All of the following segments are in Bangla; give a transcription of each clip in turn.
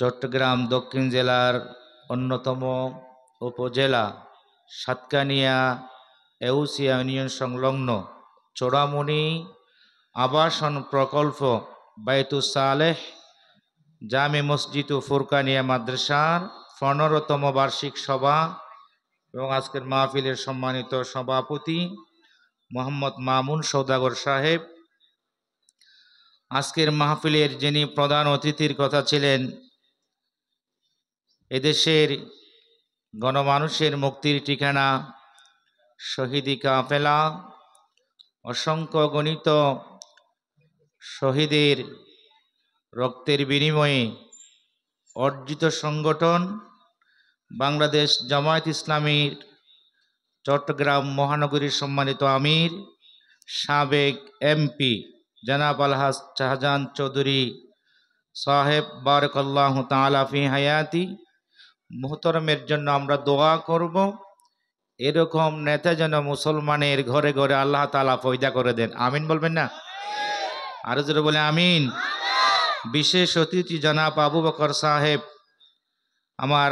চট্টগ্রাম দক্ষিণ জেলার অন্যতম উপজেলা সাতকানিয়া এউসিয়া ইউনিয়ন সংলগ্ন চোরামুনি আবাসন প্রকল্প বাইতুস সালেহ জামে মসজিদ ও ফুরকানিয়া মাদ্রাসার 15তম বার্ষিক সভা এবং আজকের মাহফিলের সম্মানিত সভাপতি মোহাম্মদ মামুন সওদাগর সাহেব, আজকের মাহফিলের যিনি প্রধান অতিথির কথা ছিলেন, এদেশের গণমানুষের মুক্তির ঠিকানা শহীদি কাফেলা, অসংখ্য গণিত শহীদের রক্তের বিনিময়ে অর্জিত সংগঠন বাংলাদেশ জামায়াত ইসলামীর চট্টগ্রাম মহানগরীর সম্মানিত আমির সাবেক এমপি জনাব আলহাজ শাহজাহান চৌধুরী সাহেব বারাকাল্লাহু তাআলা ফি হায়াতি মুহতারামের জন্য আমরা দোয়া করব। এরকম নেতা যেন মুসলমানের ঘরে ঘরে আল্লাহ তাআলা পয়দা করে দেন। আমিন বলবেন না? আরো জোরে বলে আমিন। বিশেষ অতিথি জনাব আবু বকর সাহেব, আমার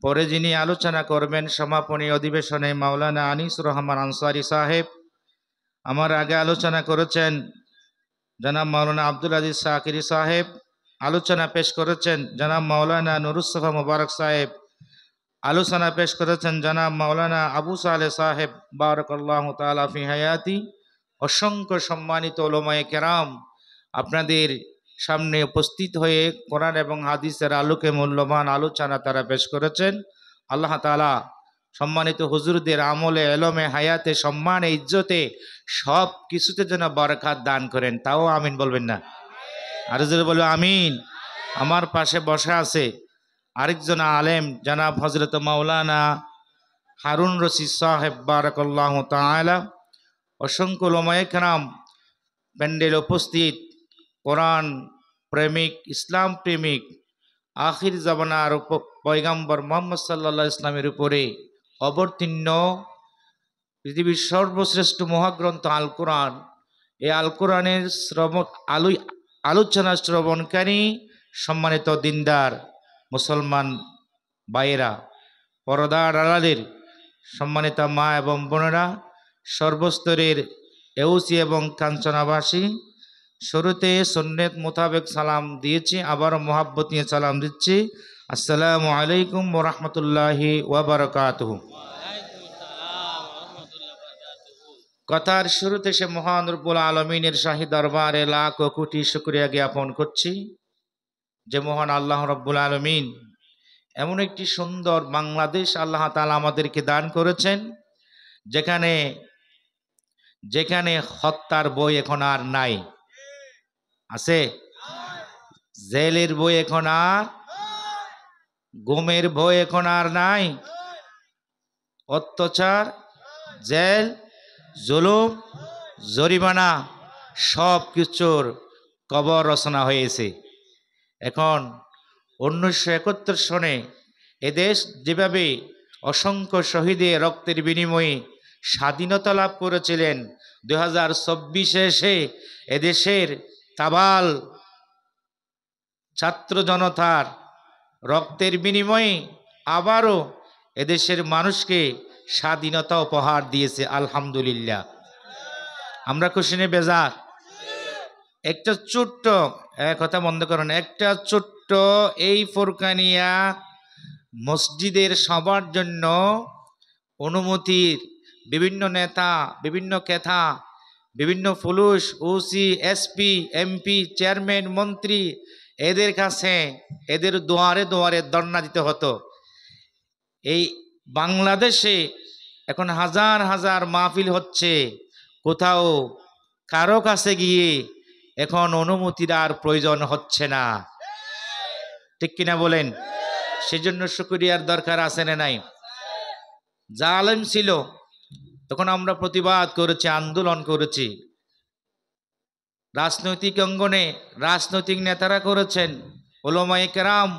পরে যিনি আলোচনা করবেন সমাপনী অধিবেশনে মাওলানা আনিসুর রহমান আনসারী সাহেব, আমার আগে আলোচনা করেছেন জনাব মাওলানা আব্দুল আজিজ শাকিরি সাহেব, আলোচনা পেশ করেছেন জনাব মাওলানা নুরুসফা মুবারক সাহেব, আলোচনা পেশ করেছেন জনাব মাওলানা আবু সালেহ সাহেব বারাকাল্লাহু তাআলা ফি হায়াতি। অসংখ্য সম্মানিত উলামায়ে কেরাম আপনাদের সামনে উপস্থিত হয়ে কোরআন এবং হাদিসের আলোকে মূল্যবান আলোচনা তারা পেশ করেছেন। আল্লাহ তাআলা সম্মানিত হুজুরদের আমলে, এলমে, হায়াতে, সম্মানে, ইজ্জতে সব কিছুতে যেন বরকত দান করেন। তাও আমিন বলবেন না? আর যদি বলবো আমিন। আমার পাশে বসা আছে আরেকজন আলেম জনাব হযরত মাওলানা হারুন রশিদ সাহেব বারাকাল্লাহু তাআলা। অসংখ্য উলামায়ে কেরাম প্যান্ডেল উপস্থিত, কোরআন প্রেমিক, ইসলাম প্রেমিক, আখির জামানার পয়গাম্বর মুহাম্মদ সাল্লাল্লাহু আলাইহি ইসলামের উপরে অবতীর্ণ পৃথিবীর সর্বশ্রেষ্ঠ মহাগ্রন্থ আল কোরআন, এই আল কোরআনের আলোচনা শ্রবণকারী সম্মানিত দিনদার মুসলমান ভাইয়েরা, পর্দার আড়ালের সম্মানিত মা এবং বোনেরা, সর্বস্তরের এউসি এবং কাঞ্চনাবাসী, শুরুতে সুন্নত মোতাবেক সালাম দিয়েছি, আবারও মোহাব্বত নিয়ে সালাম দিচ্ছি। আসসালামু আলাইকুম ওয়া রাহমাতুল্লাহি ওয়া বারাকাতুহু। কথার শুরুতে সে মহান রব্বুল আলামিনের শাহী দরবারে লাখ ও কোটি শুকরিয়া জ্ঞাপন করছি যে মহান আল্লাহ রব্বুল আলামিন এমন একটি সুন্দর বাংলাদেশ আল্লাহ তাআলা আমাদেরকে দান করেছেন, যেখানে যেখানে হত্যার বই এখন আর নাই। আছে? জেলের বই এখন আর, গুমের বই এখন আর নাই। অত্যাচার, জেল, জুলুম, জরিমানা সব কিছুর কবর রচনা হয়েছে। এখন 1971 সনে এদেশ যেভাবে অসংখ্য শহীদের রক্তের বিনিময়ে স্বাধীনতা লাভ করেছিলেন, 2024 এসে এদেশের তাবাল ছাত্র জনতার রক্তের বিনিময়ে আবারও এদেশের মানুষকে স্বাধীনতা উপহার দিয়েছে। আলহামদুলিল্লাহ, আমরা খুশি নে বেজার? একটা ছোট্ট কথা বন্ধ করেন, একটা ছোট্ট এই ফুরকানিয়া মসজিদের সবার জন্য অনুমতির বিভিন্ন নেতা, বিভিন্ন কেথা, বিভিন্ন police, OC, SP, MP, chairman, মন্ত্রী, এদের কাছে এদের দুয়ারে দুয়ারে ধর্ণা দিতে হতো। এই বাংলাদেশে এখন হাজার হাজার মাহফিল হচ্ছে, কোথাও কারো কাছে গিয়ে এখন অনুমতির আর প্রয়োজন হচ্ছে না, ঠিক কিনা বলেন? সেজন্য শুকরিয়ার দরকার আছে না নাই? জালেম ছিল তখন আমরা প্রতিবাদ করেছি, আন্দোলন করেছি, রাজনৈতিক অঙ্গনে রাজনৈতিক নেতারা করেছেন, উলামায়ে কেরাম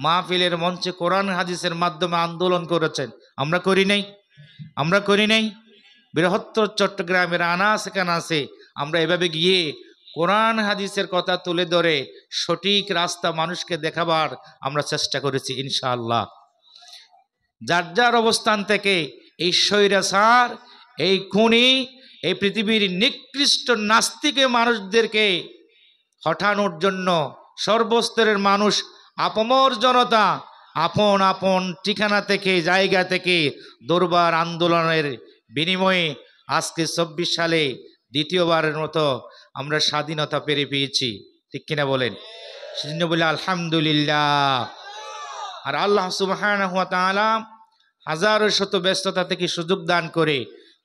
মাহফিলের মঞ্চে কোরআন হাদিসের মাধ্যমে আন্দোলন করেছেন। আমরা করি নাই? আমরা করি নাই? বৃহত্তর চট্টগ্রামের আনাচে কানাচে আমরা এভাবে গিয়ে কোরআন হাদিসের কথা তুলে ধরে সঠিক রাস্তা মানুষকে দেখাবার আমরা চেষ্টা করেছি ইনশাআল্লাহ। যার যার অবস্থান থেকে এই স্বৈরাচার, এই খুনি, এই পৃথিবীর নিকৃষ্ট নাস্তিকে মানুষদেরকে হটানোর জন্য সর্বস্তরের মানুষ, আপামর জনতা আপন আপন ঠিকানা থেকে, জায়গা থেকে দরবার আন্দোলনের বিনিময়ে আজকে ২৪ সালে দ্বিতীয়বারের মতো আমরা স্বাধীনতা পেয়েছি। ঠিক কিনা বলেন? সেজন্য বলি আলহামদুলিল্লাহ। আর আল্লাহ সুবহানাহু ওয়া তাআলা হাজারো শত ব্যস্ততা থেকে সুযোগ দান করে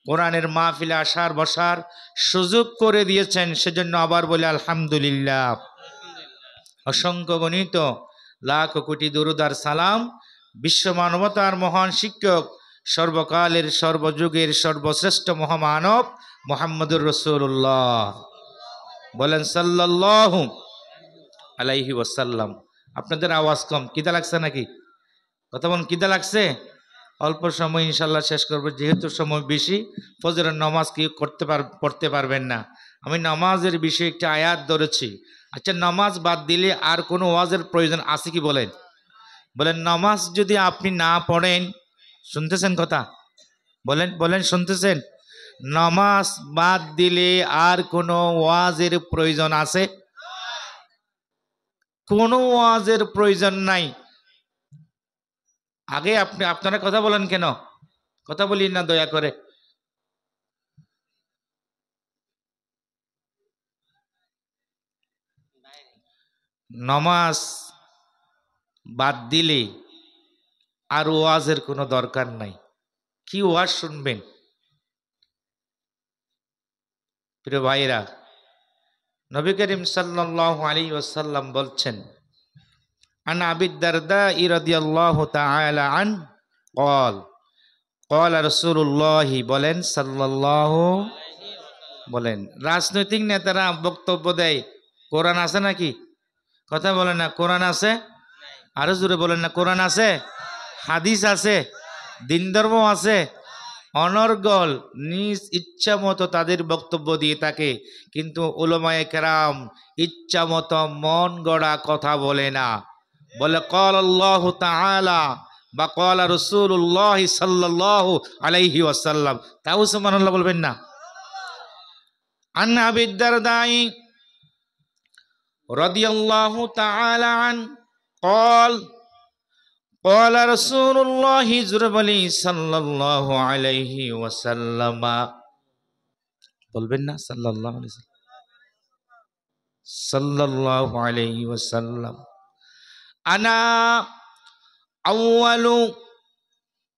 কোরআনের মাহফিলে আসার বসার সুযোগ করে দিয়েছেন, সেজন্য আবার বলি আলহামদুলিল্লাহ। অসংখ্য গণিত লাখ কোটি দরুদ আর সালাম বিশ্ব মানবতার মহান শিক্ষক, সর্বকালের সর্বযুগের সর্বশ্রেষ্ঠ মহামানব মুহাম্মদুর রাসূলুল্লাহ, বলেন সাল্লাল্লাহু আলাইহি ওয়াসাল্লাম। আপনাদের আওয়াজ কম, কিদা লাগছে নাকি? কথা বলুন, কিদা লাগছে? অল্প সময় ইনশাল্লাহ শেষ করবো, যেহেতু সময় বেশি। ফজরের নামাজ কি পড়তে পারবেন না। আমি নামাজের বিষয়ে একটা আয়াত ধরেছি। আচ্ছা, নামাজ বাদ দিলে আর কোনো ওয়াজের প্রয়োজন আছে কি? বলেন বলেন। নামাজ যদি আপনি না পড়েন, শুনতেছেন কথা? বলেন বলেন, শুনতেছেন? নামাজ বাদ দিলে আর কোনো ওয়াজের প্রয়োজন আছে? কোনো ওয়াজের প্রয়োজন নাই। আগে আপনারা কথা বলেন কেন? কথা বলি না দয়া করে। নামাজ বাদ দিলে আর ওয়াজের কোনো দরকার নাই। কি ওয়াজ শুনবেন? প্রিয় ভাইরা, নবী করিম সাল্লাল্লাহু আলাইহি ওয়াসাল্লাম বলছেন, আন আবি দারদা রাদিয়াল্লাহু তাআলা আন قال قال রাসূলুল্লাহ, বলেন সাল্লাল্লাহু, বলেন। রাজনৈতিক নেতারা বক্তব্য দেয়, কোরআন আছে নাকি? কথা বলেন না, কোরআন আছে? আরো জোরে বলেন না, কোরআন আছে? হাদিস আছে? দিন ধর্ম আছে? অনর্গল নিজ ইচ্ছা মতো তাদের বক্তব্য দিয়ে থাকে, কিন্তু উলামায়ে কেরাম ইচ্ছা মতো মন গড়া কথা বলে না। বলে ক্বাল আল্লাহু তাআলা বা ক্বাল রাসূলুল্লাহ সাল্লাল্লাহু আলাইহি ওয়াসাল্লাম। তাও সুবহানাল্লাহ বলবেন না? আন আবি দারদাই রাদিয়াল্লাহু তাআলা আন ক্বাল قال رسول الله صلى الله عليه وسلم, বলবেন না সাল্লাল্লাহু আলাইহি ওয়াসাল্লাম, আনা আউয়ালু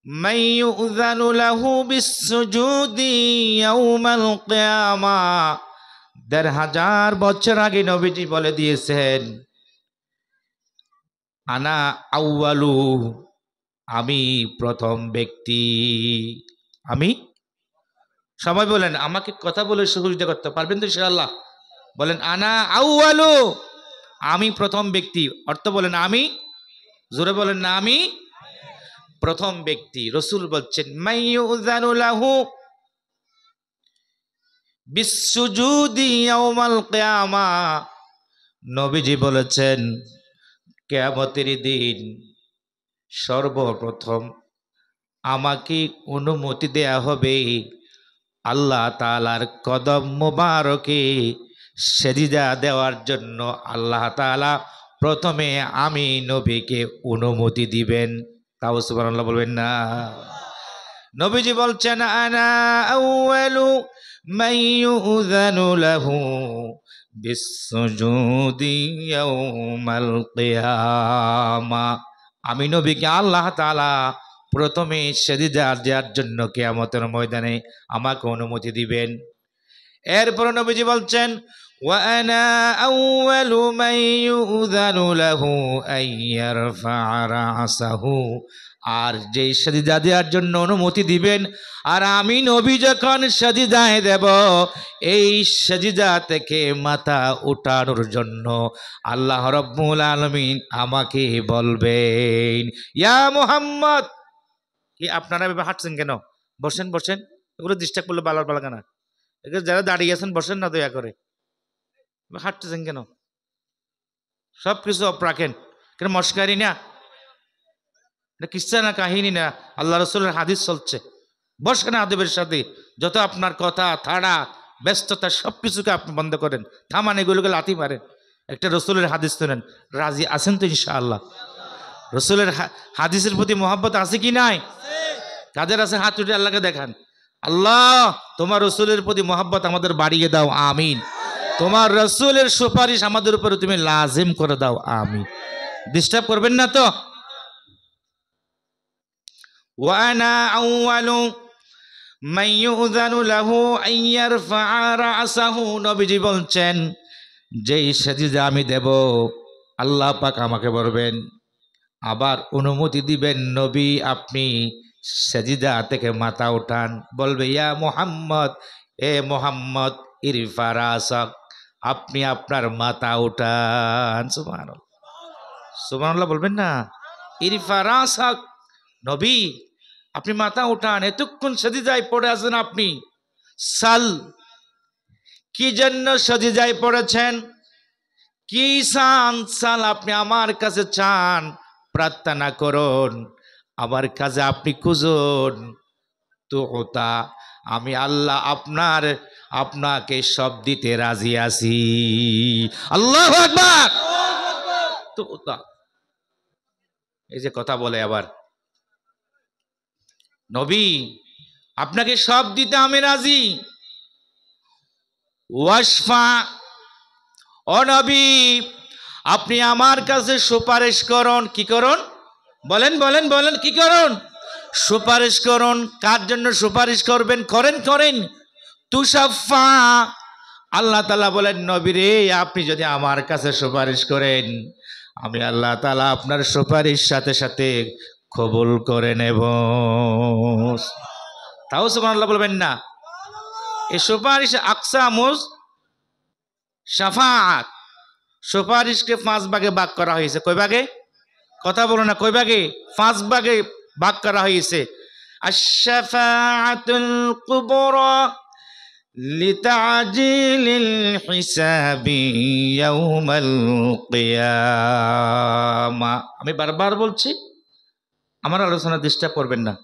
মান ইউযানু লাহু বিসসুজুদি ইয়াউমাল কিয়ামাহ। ১৫০০ বছর আগে নবীজি বলে দিয়েছেন, আনা আউয়ালু, আমি প্রথম ব্যক্তি। আমি, সবাই বলেন, আমাকে কথা বলে সহযোগিতা করতে পারবেন তো ইনশাআল্লাহ? বলেন আনা আউয়ালু, আমি প্রথম ব্যক্তি। অর্থ বলেন আমি, জোরে বলেন না, আমি প্রথম ব্যক্তি। রাসূল বলছেন মাইয়ুযানু লাহু বিসসুজুদি ইয়াউমাল কিয়ামাহ। নবীজি বলেছেন, কিয়ামতের দিন সর্বপ্রথম আমাকে অনুমতি দেয়া হবে আল্লাহ তাআলার কদম মোবারকে সেজদা দেওয়ার জন্য। আল্লাহ তাআলা প্রথমে আমি নবীকে অনুমতি দিবেন। তাও সুবহানাল্লাহ বলবেন না? নবীজি বলছেন, আনা আউয়ালু মান ইউযানু লাহু বিসসুজুদি ইয়াউমাল কিয়ামাহ। আমি নবীকে আল্লাহ তাআলা প্রথমে সেজদা দেওয়ার জন্য কিয়ামতের ময়দানে আমাকে অনুমতি দিবেন। এরপর নবীজি বলছেন, ওয়া আনা আউয়ালু মান ইউযানু লাহু আন ইয়ারফা'a রা'সাহু। আর যে সেজদা দেওয়ার জন্য অনুমতি দিবেন, আর আমি নবী যখন সেজদায় দেব, এই সেজদা থেকে মাথা উঠানোর জন্য আল্লাহ রাব্বুল আলামিন আমাকে বলবেন, ইয়া মুহাম্মদ। কি আপনারা এভাবে হাঁটছেন কেন? বসেন বসেন, এগুলো ডিস্টার্ব করলে বালার বালাগানা। এগুলো যারা দাঁড়িয়ে আছেন বসেন না দয়া করে, হাঁটতেছেন কেন? সব কিছু অফ রাখেন। কেন মস্কারি না, এটা কিচ্ছা না, কাহিনী না, আল্লাহ রসুলের হাদিস চলছে। বসেন আদবের সাথে, যত আপনার কথা থাড়া ব্যস্ততা সব কিছুকে আপনি বন্ধ করেন, থামান, এগুলোকে লাথি মারেন, একটা রসুলের হাদিস শোনেন। রাজি আছেন তো ইনশাআল্লাহ? রসুলের হাদিসের প্রতি মোহাব্বত আছে কি নাই? কাদের আছে হাত উঠে আল্লাহকে দেখান। আল্লাহ তোমার রসুলের প্রতি মোহাব্বত আমাদের বাড়িয়ে দাও, আমিন। তোমার রসুলের সুপারিশ আমাদের উপরে তুমি লাজিম করে দাও, আমিন। ডিস্টার্ব করবেন না তো? ওয়ানা আউয়ালু মান ইউযানু লাহু আন ইয়ারফা রাসাহু, নবীজি বলছেন যেই সাজিদা আমি দেব আল্লাহ পাক আমাকে বলবেন, আবার অনুমতি দিবেন নবী আপনি সাজিদা থেকে মাথা উঠান। বলবে ইয়া মুহাম্মদ, এ মুহাম্মদ ইরফা রাসাক, আপনি আপনার মাথা উঠান। সুবহানাল্লাহ, সুবহানাল্লাহ বলবেন না? ইরফা রাসাক, নবী আপনি মাথা উঠান, এতক্ষণ সাজিদায় পড়ে আছেন আপনি। সাল, কি জন্য সাজিদায় পড়েছেন? কি চান? সাল, আপনি আমার কাছে চান, প্রার্থনা করুন, আমার কাছে আপনি খুঁজুন। তো ওটা আমি আল্লাহ আপনাকে সব দিতে রাজি আছি। আল্লাহু আকবার। তো ওটা এই যে কথা বলে আবার, নবী আপনাকে সব দিতে আমি রাজি। ওয়াসফা, ও নবী আপনি আমার কাছে সুপারিশ করুন। কি করুন? বলেন বলেন বলেন, কি করুন? সুপারিশ করুন। কার জন্য সুপারিশ করবেন? করেন করেন। তুষাফা, আল্লাহ তাআলা বলেন নবী রে আপনি যদি আমার কাছে সুপারিশ করেন, আমি আল্লাহ তাআলা আপনার সুপারিশ সাথে সাথে কবুল করে নেব। তাও সুবহানাল্লাহ বলবেন না? এই সুপারিশ আকসামুস শাফাআত, সুপারিশকে 5 ভাগে ভাগ করা হয়েছে। কয় ভাগে? কথা বলো না, কয় ভাগে? 5 ভাগে ভাগ করা হয়েছে। আশ-শাফাআতুল কুবরা লিতাজিলিল হিসাবি ইয়াউমাল কিয়ামা। আমি বারবার বলছি, আমার আলোচনা ডিস্টার্ব করবেন না।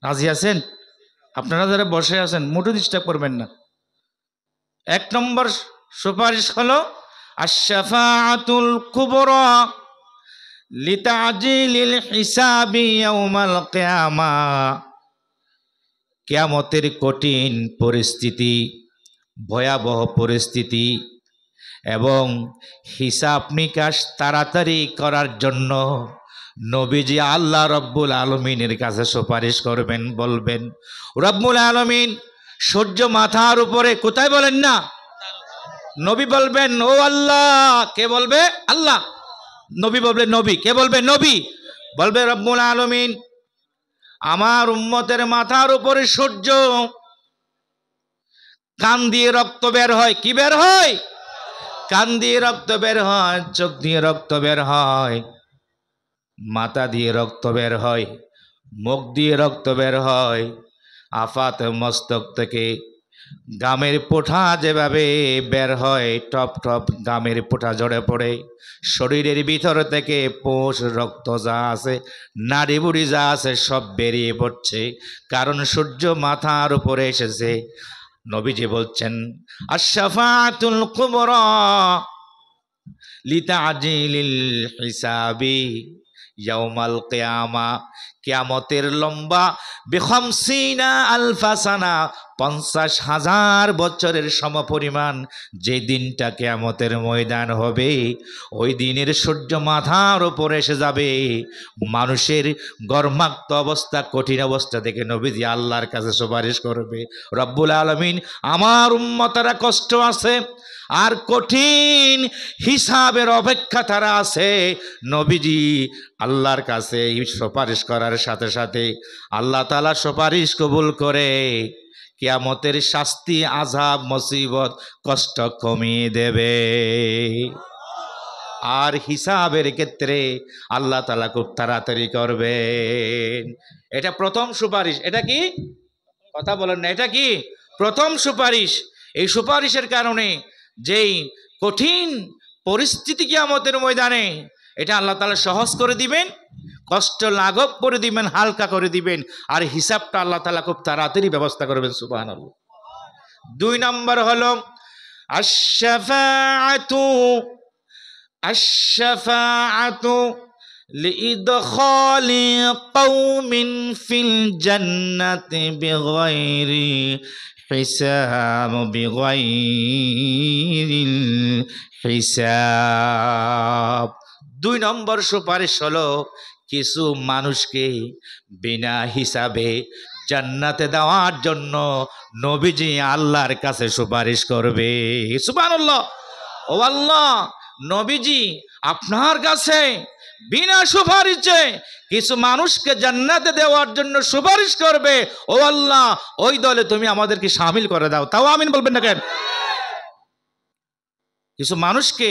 রাজি আছেন? আপনারা যারা বসে আছেন মোটে ডিস্টার্ব করবেন না। 1 নম্বর সুপারিশ হলো আশ-শাফাআতুল কুবরা লিতাজিলিল হিসাবি ইয়াউমাল কিয়ামা। কিয়ামতের কঠিন পরিস্থিতি, ভয়াবহ পরিস্থিতি এবং হিসাব নিকাশ তাড়াতাড়ি করার জন্য নবীজি আল্লাহ রব্বুল আলমিনের কাছে সুপারিশ করবেন। বলবেন রব্বুল আলমিন সূর্য মাথার উপরে, কোথায় বলেন না? নবী বলবেন ও আল্লাহ। কে বলবে? আল্লাহ। নবী বলবে নবী। কে বলবে? নবী বলবে রব্বুল আলমিন আমার উম্মতের মাথার উপরে সূর্য, কান দিয়ে রক্ত বের হয়। কি বের হয়? কান দিয়ে রক্ত বের হয়, চোখ দিয়ে রক্ত বের হয়, মাথা দিয়ে রক্ত বের হয়, মুখ দিয়ে রক্ত বের হয়, আফাত মস্তক থেকে গামের পোঠা যেভাবে বের হয়, টপ টপ গামের পোঠা ঝরে পড়ে, শরীরের ভিতর থেকে পোষ রক্ত যা আছে, নাড়ি বুড়ি যা আছে সব বেরিয়ে পড়ছে, কারণ সূর্য মাথার উপরে এসেছে। নবীজি বলছেন আশ-শাফাআতুল কুবরা লিতাজিলিল হিসাবি ইয়াউমাল কিয়ামা। কিয়ামতের লম্বা বিখামসিনা আলফা সানা, 50,000 বছরের সমপরিমাণ যে দিনটা কিয়ামতের ময়দান হবে, ওই দিনের সূর্য মাথার উপরে এসে যাবে। মানুষের গর্মাক্ত অবস্থা, কঠিন অবস্থা দেখে নবীজি আল্লাহর কাছে সুপারিশ করবে, রব্বুল আলামিন আমার উম্মতেরা কষ্ট আছে আর কঠিন হিসাবের অপেক্ষা তারা আছে। নবীজি আল্লাহর কাছে সুপারিশ করার সাথে সাথে আল্লাহ তাআলা সুপারিশ কবুল করে কিয়ামতের শাস্তি, আযাব, মুসিবত, কষ্ট কমিয়ে দেবে। আর হিসাবের ক্ষেত্রে আল্লাহ তাআলা খুব তাড়াতাড়ি করবেন। এটা প্রথম সুপারিশ। এটা কি? কথা বলেন না, এটা কি? প্রথম সুপারিশ। এই সুপারিশের কারণে যেই কঠিন পরিস্থিতি কিয়ামতের ময়দানে এটা আল্লাহ তাআলা সহজ করে দিবেন, কষ্ট লাঘব করে দিবেন, হালকা করে দিবেন, আর হিসাবটা আল্লাহ তাআলা খুব তাড়াতাড়ি ব্যবস্থা করবেন। সুবহানাল্লাহ। 2 নম্বর হলো আশ-শাফাআতু আশ-শাফাআতু লিইদখালি কওমিন ফিল জান্নাতি বিগাইরি হিসাব বিগাইরিল হিসাব। 2 নম্বর সুপারিশ হলো কিছু মানুষকে বিনা হিসাবে জান্নাতে দেওয়ার জন্য নবীজি আল্লাহর কাছে সুপারিশ করবে। সুবহানাল্লাহ। ও আল্লাহ, নবীজি আপনার কাছে বিনা সুপারিশে কিছু মানুষকে জান্নাতে দেওয়ার জন্য সুপারিশ করবে। ও আল্লাহ, ওই দলে তুমি আমাদেরকে শামিল করে দাও। তাও আমিন বলবেন না কেন? কিছু মানুষকে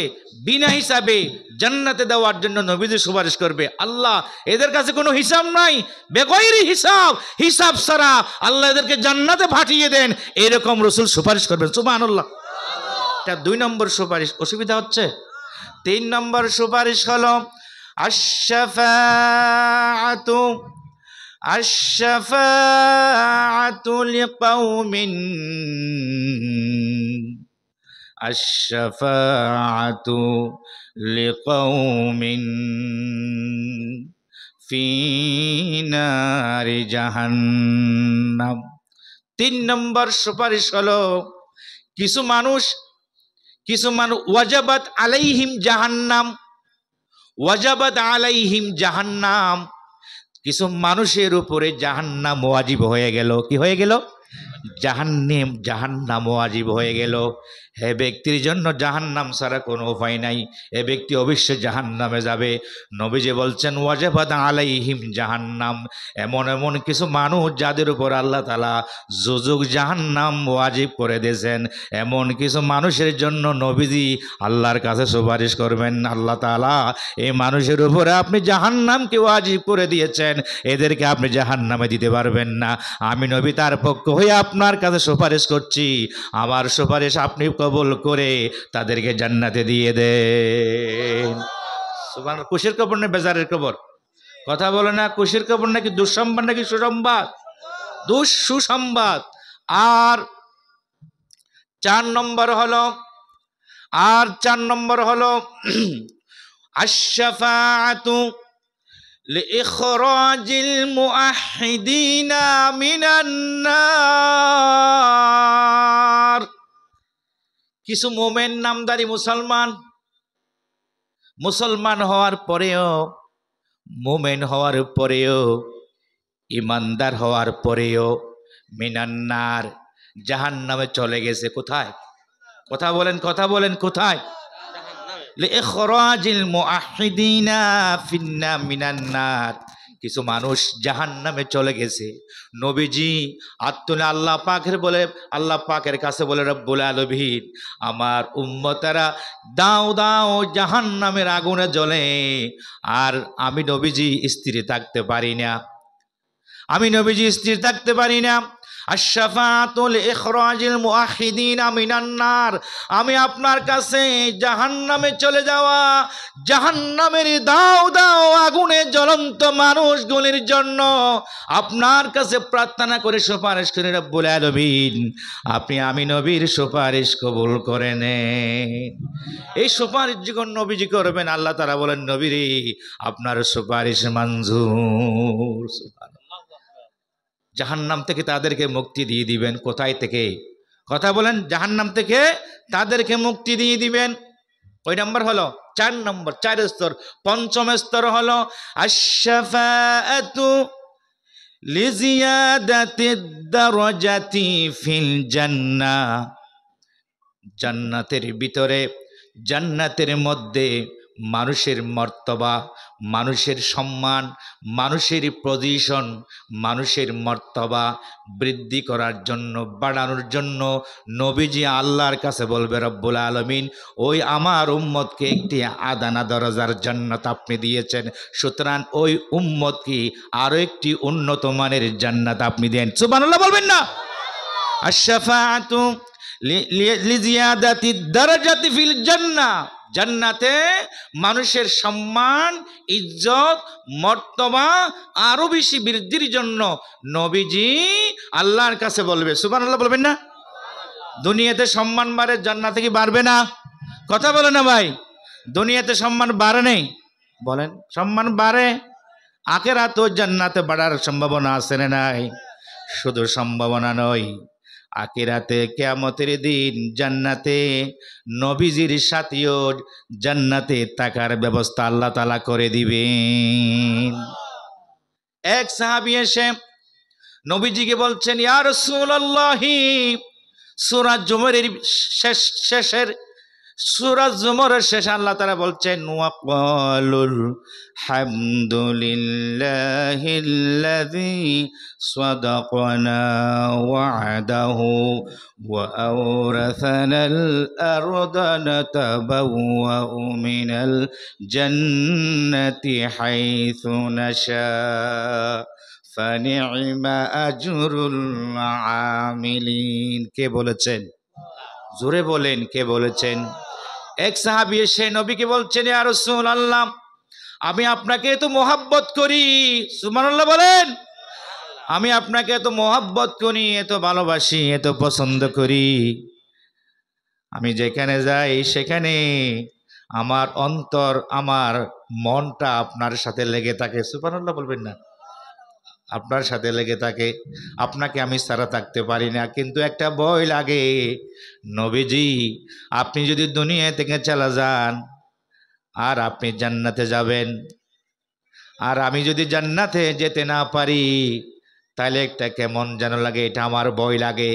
বিনা হিসাবে জান্নাতে দেওয়ার জন্য নবীজি সুপারিশ করবে। আল্লাহ, এদের কাছে কোনো হিসাব নাই, বেগৈরি হিসাব, হিসাব ছাড়া আল্লাহ এদেরকে জান্নাতে পাঠিয়ে দেন, এরকম রাসূল সুপারিশ করবেন। সুবহানাল্লাহ। এটা 2 নম্বর সুপারিশ। অসুবিধা হচ্ছে? 3 নম্বর সুপারিশ হলো আশ-শাফাআতু আশ-শাফাআতু লিকাওমিন আশ-শাফাআতু লিকাওমিন ফি নারি জাহান্নাম। 3 নম্বর সুপারিশ হলো কিছু মানুষ ওয়াজাবাত আলাইহিম জাহান্নাম, ওয়াজাবাত আলাইহিম জাহান্নাম, কিছু মানুষের উপরে জাহান্নাম ওয়াজিব হয়ে গেল। কি হয়ে গেল? জাহান্নাম ওয়াজিব হয়ে গেল। হে ব্যক্তির জন্য জাহান্নাম ছাড়া কোনো উপায় নাই, এ ব্যক্তি অবশ্যই জাহান্নামে যাবে। নবীজি বলছেন ওয়াজাবাত আলাইহিম জাহান্নাম, এমন এমন কিছু মানুষ যাদের উপর আল্লাহ তাআলা যুযুক জাহান্নাম ওয়াজিব করে দিয়েছেন, এমন কিছু মানুষের জন্য নবীজি আল্লাহর কাছে সুপারিশ করবেন। আল্লাহ তাআলা এই মানুষের উপরে আপনি জাহান্নামকে ওয়াজিব করে দিয়েছেন, এদেরকে আপনি জাহান্নামে দিতে পারবেন না। আমি নবী তার পক্ষ হয়ে আপনার কাছে সুপারিশ করছি, আমার সুপারিশ আপনি কবুল করে তাদেরকে জান্নাতে দিয়ে দেন। সুবহানাল্লাহ। খুশির খবর না বেজারের খবর? কথা বলে না। খুশির খবর নাকি দুঃসংবাদ নাকি সুসংবাদ? সুসংবাদ। আর 4 নম্বর হলো আশ-শাফাআতু লিইখরাজিল মুআহহিদিনা মিনান নার। কিছু মোমেন নামদারি মুসলমান হওয়ার পরেও, মোমেন হওয়ার পরেও, ইমানদার হওয়ার পরেও মিনান্নার জাহান্নামে চলে গেছে। কোথায়? কথা বলেন কোথায়? লিইখরাজিল মুআহহিদিনা মিনান্নার, কিছু মানুষ জাহান্নামে চলে গেছে। নবীজি আত্মনে আল্লাহ পাকের কাছে বলে রব্বুল আলামিন, আমার উম্মতেরা দাও জাহান্নামের আগুনে জ্বলে, আর আমি নবীজি স্থির থাকতে পারি না। আশ-শাফাআতু লিইখরাজিল মুআহহিদিনা মিনান নার, আমি আপনার কাছে জাহান্নামে চলে যাওয়া, জাহান্নামের দাও আগুনে জ্বলন্ত মানুষগুলির জন্য আপনার কাছে প্রার্থনা করে সুপারিশ করে রব্বুল আলামিন, আপনি আমি নবীর সুপারিশ কবুল করে নেন। এই সুপারিশ যখন নবীজি করবেন, আল্লাহ তাআলা বলেন নবীরে আপনার সুপারিশ মঞ্জুর। জাহান্নাম থেকে তাদেরকে মুক্তি দিয়ে দিবেন। কোথায় থেকে? কথা বলেন। জাহান্নাম থেকে তাদেরকে মুক্তি দিয়ে দিবেন। ওই নম্বর হলো 4 নম্বর, 4 স্তর। 5ম স্তর হলো আশ-শাফাআতু লিজিয়াদাতিদ দারাজাতি ফিল জান্নাহ। জান্নাতের ভিতরে, জান্নাতের মধ্যে মানুষের মর্তবা, মানুষের সম্মান, মানুষের পজিশন, মানুষের মর্তবা বৃদ্ধি করার জন্য, বাড়ানোর জন্য নবীজি আল্লাহর কাছে বলবে রব্বুল আলামিন, ওই আমার উম্মতকে একটি আদানা দরজার জান্নাত আপনি দিয়েছেন, সুতরাং ওই উম্মতকে আরো একটি উন্নত মানের জান্নাত আপনি দেন। সুবহানাল্লাহ বলবেন না? আশ-শাফাআতু লিজিয়াদাতিদ দারাজাতি ফিল জান্নাহ, জান্নাতে মানুষের সম্মান, ইজ্জত, মর্তবা আরো বেশি বৃদ্ধির জন্য নবীজি আল্লাহর কাছে বলবে, সুবহানাল্লাহ বলবেন না? দুনিয়াতে সম্মান বাড়ে, জান্নাতে কি বাড়বে না? কথা বলে না ভাই? দুনিয়াতে সম্মান বাড়ে নেই, বলেন সম্মান বাড়ে, আখিরাতেও জান্নাতে বাড়ার সম্ভাবনা আছে না নাই? শুধু সম্ভাবনা নয়, আখিরাতে কিয়ামতের দিন জান্নাতে নবীজির সাথীও জান্নাতে থাকার ব্যবস্থা আল্লাহ তাআলা করে দিবেন। এক সাহাবী এসে নবীজিকে বলছেন, ইয়া রাসূলুল্লাহি, সূরা জুমারের শেষের সূরা জুমারের শেষে আল্লাহ তাআলা বলছেন, ওয়াকালুল হামদুলিল্লাহিল্লাযী সাদাকানা ওয়া'দাহু ওয়া আওরাসানাল আরদা নাতাবাওয়াউ মিনাল জান্নাতি হাইসু নাশা ফানি'মা আজরুল আমিলিন। কে বলেছেন? জোরে বলেন, কে বলেছেন? এক সাহাবী এসে নবীকে বলছেন, ইয়া রাসূলুল্লাহ, আমি আপনাকে এত মোহাব্বত করি, সুবহানাল্লাহ বলেন, আমি আপনাকে এত মোহাব্বত করি, এত ভালোবাসি, এত পছন্দ করি, আমি যেখানে যাই সেখানে আমার অন্তর, আমার মনটা আপনার সাথে লেগে থাকে। সুবহানাল্লাহ বলবেন না? আপনার সাথে লেগে থাকে, আপনাকে আমি ছাড়া থাকতে পারি না। কিন্তু একটা ভয় লাগে, নবীজি আপনি যদি দুনিয়া থেকে চলে যান আর আপনি জান্নাতে যাবেন, আর আমি যদি জান্নাতে যেতে না পারি তাহলে একটা কেমন যেন লাগে, এটা আমার ভয় লাগে।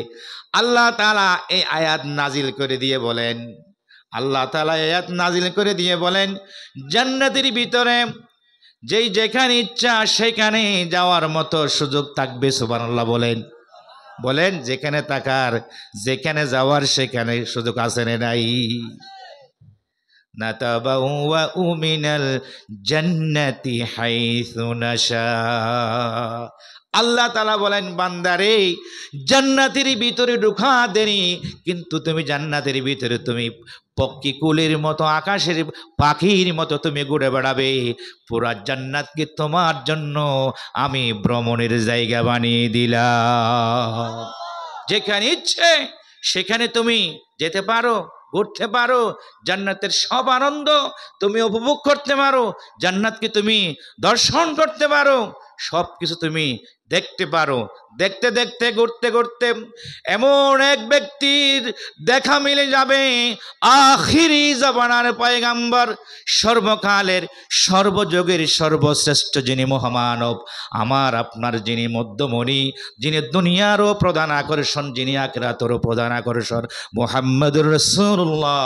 আল্লাহ তাআলা এই আয়াত নাজিল করে দিয়ে বলেন, আল্লাহ তাআলা আয়াত নাজিল করে দিয়ে বলেন, জান্নাতের ভিতরে যেই যেখানে ইচ্ছা সেখানে যাওয়ার মতো সুযোগ থাকবে। সুবহানাল্লাহ বলেন, বলেন যেখানে থাকার, যেখানে যাওয়ার সেখানে সুযোগ আছে না নাই? নাতাবাওয়াউ মিনাল জান্নাতি হাইসু নাশা। আল্লাহ তাআলা বলেন, বান্দারে জান্নাতের ভিতরে ঢোকা দেরি, কিন্তু তুমি জান্নাতের ভিতরে তুমি পক্ষী কুলের মতো, আকাশের পাখির মতো তুমি ঘুরে বেড়াবে। পুরা জান্নাতকে তোমার জন্য আমি ভ্রমণের জায়গা বানিয়ে দিলাম। যেখানে ইচ্ছে সেখানে তুমি যেতে পারো, ঘুরতে পারো, জান্নাতের সব আনন্দ তুমি উপভোগ করতে পারো, জান্নাতকে তুমি দর্শন করতে পারো, সব কিছু তুমি দেখতে পারো। দেখতে দেখতে, ঘুরতে ঘুরতে এমন এক ব্যক্তির দেখা মিলে যাবে, আখিরি জামানার পয়গাম্বর, সর্বকালের সর্বযুগের সর্বশ্রেষ্ঠ যিনি মহামানব, আমার আপনার যিনি মধ্যমণি, যিনি দুনিয়ারও প্রধান আকর্ষণ, যিনি আখিরাতেরও প্রধান আকর্ষণ, মুহাম্মদুর রাসূলুল্লাহ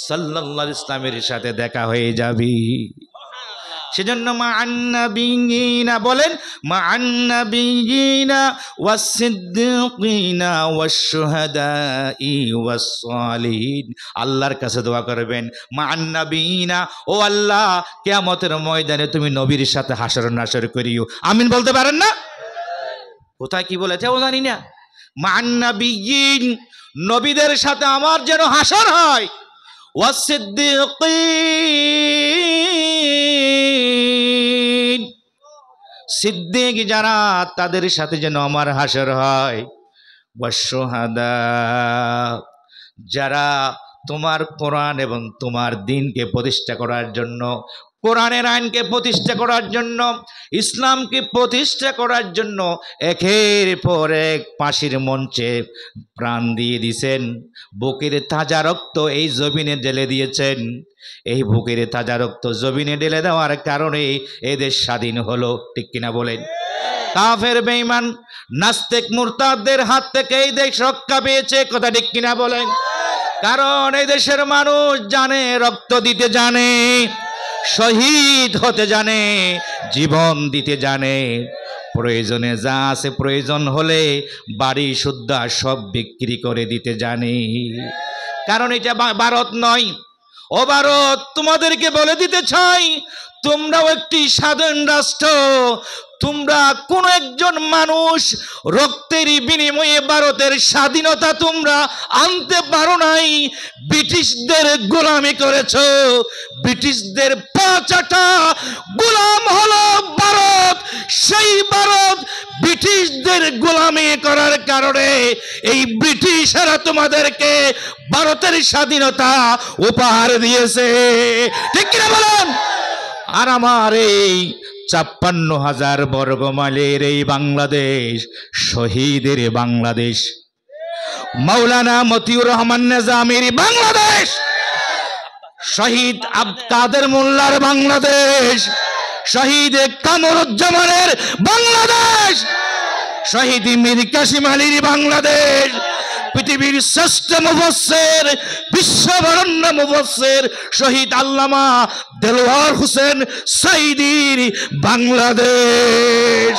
সাল্লাল্লাহু আলাইহি ইসলামের সাথে দেখা হয়ে যাবে। সেজন্য মা'আন-নাবিয়্যিনা বলেন, মা'আন-নাবিয়্যিনা ওয়াস-সিদ্দীকিনা ওয়াশ-শুহাদাই ওয়াস-সালিহিন। আল্লাহর কাছে দোয়া করবেন, মা'আন-নাবিয়্যিনা, ও আল্লাহ কিয়ামতের ময়দানে তুমি নবীর সাথে হাসর নাসর করিও। আমিন বলতে পারেন না? কোথায় কি বলেছে ও জানি না। মা'আন-নাবিয়্যিন, নবীদের সাথে আমার যেন হাসর হয়, ওয়াস-সিদ্দীকিন, সিদ্দিক যারা তাদের সাথে যেন আমার হাসর হয়, ওয়াশ-শুহাদা, যারা তোমার কোরআন এবং তোমার দ্বীনকে প্রতিষ্ঠা করার জন্য, কোরআনের আইনকে প্রতিষ্ঠা করার জন্য, ইসলামকে প্রতিষ্ঠা করার জন্য একের পর এক ফাঁসির মঞ্চে প্রাণ দিয়ে দিয়েছেন, বুকের তাজা রক্ত এই জমিনে ঢেলে দিয়েছেন। এই বুকের তাজা রক্ত জমিনে ঢেলে দেওয়ার কারণে এই দেশ স্বাধীন হলো, ঠিক কিনা বলেন? কাফের বেঈমান নাস্তিক মুরতাদদের হাত থেকে এই দেশ রক্ষা পেয়েছে, কথা ঠিক কিনা বলেন? কারণ এই দেশের মানুষ জানে, রক্ত দিতে জানে, শহীদ হতে জানে, জীবন দিতে জানে, প্রয়োজনে যা আছে প্রয়োজন হলে বাড়ি সুদ্ধা সব বিক্রি করে দিতে জানে। কারণ এটা ভারত নয়, ও ভারত, তোমাদেরকে বলে দিতে চাই, তোমরাও একটি স্বাধীন রাষ্ট্র। তোমরা কোন একজন মানুষ রক্তের বিনিময়ে ভারতের স্বাধীনতা তোমরা আনতে পারো নাই। ব্রিটিশদের গোলামি করেছ। ব্রিটিশদের পাঁচটা গোলাম হলো ভারত। সেই ভারত ব্রিটিশদের গোলামি করার কারণে এই ব্রিটিশরা তোমাদেরকে ভারতের স্বাধীনতা উপহার দিয়েছে। ঠিক কিনা বলেন? আর আমার এই ৫৬,০০০ বর্গ মাইলের এই বাংলাদেশ শহীদের বাংলাদেশ, মাওলানা মতিউর রহমান নিজামীর বাংলাদেশ, শহীদ কাদের মোল্লার বাংলাদেশ, শহীদ কামরুজ্জামানের বাংলাদেশ, শহীদ মীর কাসিম আলীর বাংলাদেশ, পৃথিবীর শ্রেষ্ঠ মুফাসসির, বিশ্ববরণ্য মুফাসসির শহীদ আল্লামা দেলোয়ার হোসেন সাঈদীর বাংলাদেশ।